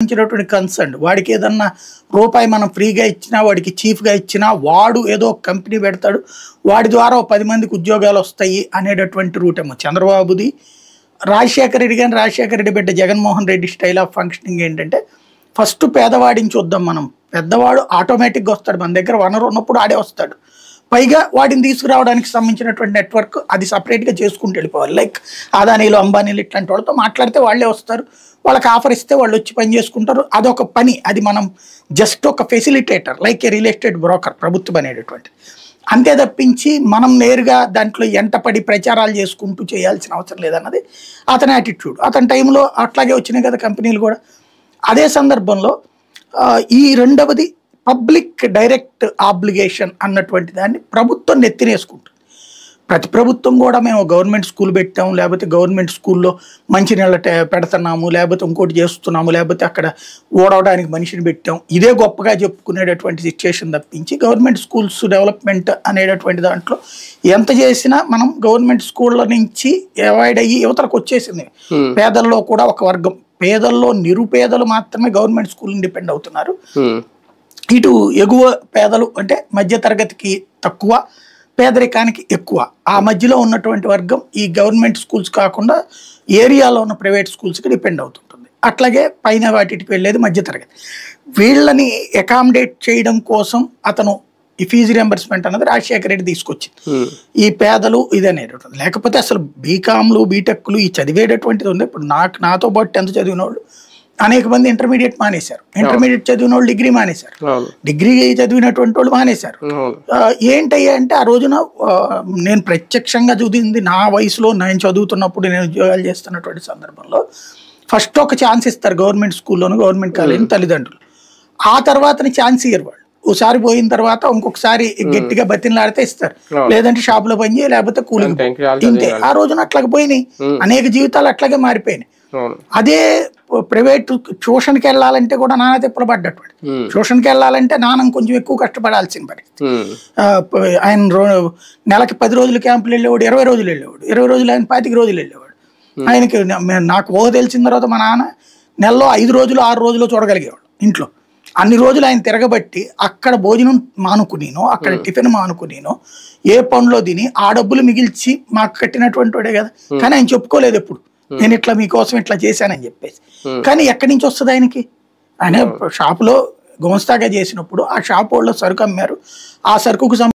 Concern వాడికి ఏదన్నా రూపాయి మనం ఫ్రీగా ఇచ్చినా వాడికి చీఫ్గా ఇచ్చినా వాడు ఏదో కంపెనీ పెడతాడు వాడి ద్వారా 10 మందికి ఉద్యోగాలు వస్తాయి అనేటటువంటి రూట్ ఏమో చంద్రబాబుది. రాజశేఖర రెడ్డి కానీ రాజశేఖర రెడ్డి బిడ్డ Jaganmohan Reddy style of functioning ఏంటంటే ఫస్ట్ పేదవాడిని చూద్దాం, మనం పెద్దవాడు ఆటోమేటిక్గా వస్తాడు, మన దగ్గర వనరు ఉన్నప్పుడు ఆడే వస్తాడు, పైగా వాటిని తీసుకురావడానికి సంబంధించినటువంటి నెట్వర్క్ అది సపరేట్గా చేసుకుంటూ వెళ్ళిపోవాలి. లైక్ అదానీలు అంబానీలు ఇట్లాంటి వాళ్ళతో మాట్లాడితే వాళ్ళే వస్తారు, వాళ్ళకి ఆఫర్ ఇస్తే వాళ్ళు వచ్చి పని చేసుకుంటారు, అదొక పని, అది మనం జస్ట్ ఒక ఫెసిలిటేటర్ లైక్ ఏ రియల్ ఎస్టేట్ బ్రోకర్ ప్రభుత్వం అనేటటువంటి. అంతే తప్పించి మనం నేరుగా దాంట్లో ఎంటపడి ప్రచారాలు చేసుకుంటూ చేయాల్సిన అవసరం లేదన్నది అతని యాటిట్యూడ్. అతని టైంలో అట్లాగే వచ్చినాయి కదా కంపెనీలు కూడా. అదే సందర్భంలో ఈ రెండవది పబ్లిక్ డైరెక్ట్ ఆబ్లిగేషన్ అన్నటువంటి దాన్ని ప్రభుత్వం నెత్తినేసుకుంటుంది. ప్రతి ప్రభుత్వం కూడా మేము గవర్నమెంట్ స్కూల్ పెట్టాము, లేకపోతే గవర్నమెంట్ స్కూల్లో మంచినీళ్ళ పెడుతున్నాము, లేకపోతే ఇంకోటి చేస్తున్నాము, లేకపోతే అక్కడ ఓడవడానికి మనిషిని పెట్టాం, ఇదే గొప్పగా చెప్పుకునేటటువంటి సిచ్యుయేషన్ తప్పించి గవర్నమెంట్ స్కూల్స్ డెవలప్మెంట్ అనేటటువంటి దాంట్లో ఎంత చేసినా మనం గవర్నమెంట్ స్కూళ్ళ నుంచి అవాయిడ్ అయ్యి యువతలకు వచ్చేసింది. పేదల్లో కూడా ఒక వర్గం, పేదల్లో నిరుపేదలు మాత్రమే గవర్నమెంట్ స్కూల్ డిపెండ్ అవుతున్నారు. ఇటు ఎగువ పేదలు అంటే మధ్య తరగతికి తక్కువ, పేదరికానికి ఎక్కువ, ఆ మధ్యలో ఉన్నటువంటి వర్గం ఈ గవర్నమెంట్ స్కూల్స్ కాకుండా ఏరియాలో ఉన్న ప్రైవేట్ స్కూల్స్కి డిపెండ్ అవుతుంటుంది. అట్లాగే పైన వాటికి వెళ్ళేది మధ్యతరగతి. వీళ్ళని అకామిడేట్ చేయడం కోసం అతను ఈ ఫీజు రియంబర్స్మెంట్ అన్నది రాజశేఖర రెడ్డి తీసుకొచ్చింది. ఈ పేదలు ఇదనేటటువంటి, లేకపోతే అసలు బీకామ్లు బీటెక్లు ఈ చదివేటటువంటిది ఉంది. ఇప్పుడు నాతో పాటు 10th చదివిన వాళ్ళు అనేక మంది ఇంటర్మీడియట్ మానేశారు, ఇంటర్మీడియట్ చదివిన వాళ్ళు డిగ్రీ మానేశారు, డిగ్రీ చదివినటువంటి వాళ్ళు మానేశారు. ఏంటయ్యా అంటే ఆ రోజున నేను ప్రత్యక్షంగా చదివింది నా వయసులో, నేను చదువుతున్నప్పుడు, నేను ఉద్యోగాలు చేస్తున్నటువంటి సందర్భంలో ఫస్ట్ ఒక ఛాన్స్ ఇస్తారు గవర్నమెంట్ స్కూల్లోను గవర్నమెంట్ కాలేజీ తల్లిదండ్రులు, ఆ తర్వాతని ఛాన్స్ ఇయ్యరు వాళ్ళు. ఓసారి పోయిన తర్వాత ఇంకొకసారి గట్టిగా బతిన్లాడితే ఇస్తారు, లేదంటే షాపులో పని చేయి, లేకపోతే కూలికి ఇంతే. ఆ రోజున అట్లాగే పోయినాయి, అనేక జీవితాలు అట్లాగే మారిపోయినాయి. అదే ప్రైవేట్ ట్యూషన్కి వెళ్ళాలంటే కూడా నాన్న తిప్పలు పడ్డటువంటి, ట్యూషన్కి వెళ్ళాలంటే నాన్న కొంచెం ఎక్కువ కష్టపడాల్సిన పరిస్థితి. ఆయన నెలకి 10 రోజులు క్యాంపులు వెళ్ళేవాడు, 20 రోజులు వెళ్ళేవాడు, 20 రోజులు ఆయన 25 రోజులు వెళ్ళేవాడు. ఆయనకి నాకు ఊహ తెలిసిన తర్వాత మా నాన్న నెలలో 5 రోజులు 6 రోజులు చూడగలిగేవాడు ఇంట్లో. అన్ని రోజులు ఆయన తిరగబట్టి అక్కడ భోజనం మానుకునేనో, అక్కడ టిఫిన్ మానుకునేనో, ఏ పనిలో తిని ఆ డబ్బులు మిగిల్చి మాకు కట్టినటువంటి వాడే కదా. కానీ ఆయన చెప్పుకోలేదు ఎప్పుడు, నేను ఇట్లా మీకోసం ఇట్లా చేశానని చెప్పేసి. కానీ ఎక్కడి నుంచి వస్తుంది ఆయనకి? ఆయన షాపులో గుమస్తాగా చేసినప్పుడు ఆ షాపు వాళ్ళు సరుకు అమ్మారు, ఆ సరుకుకు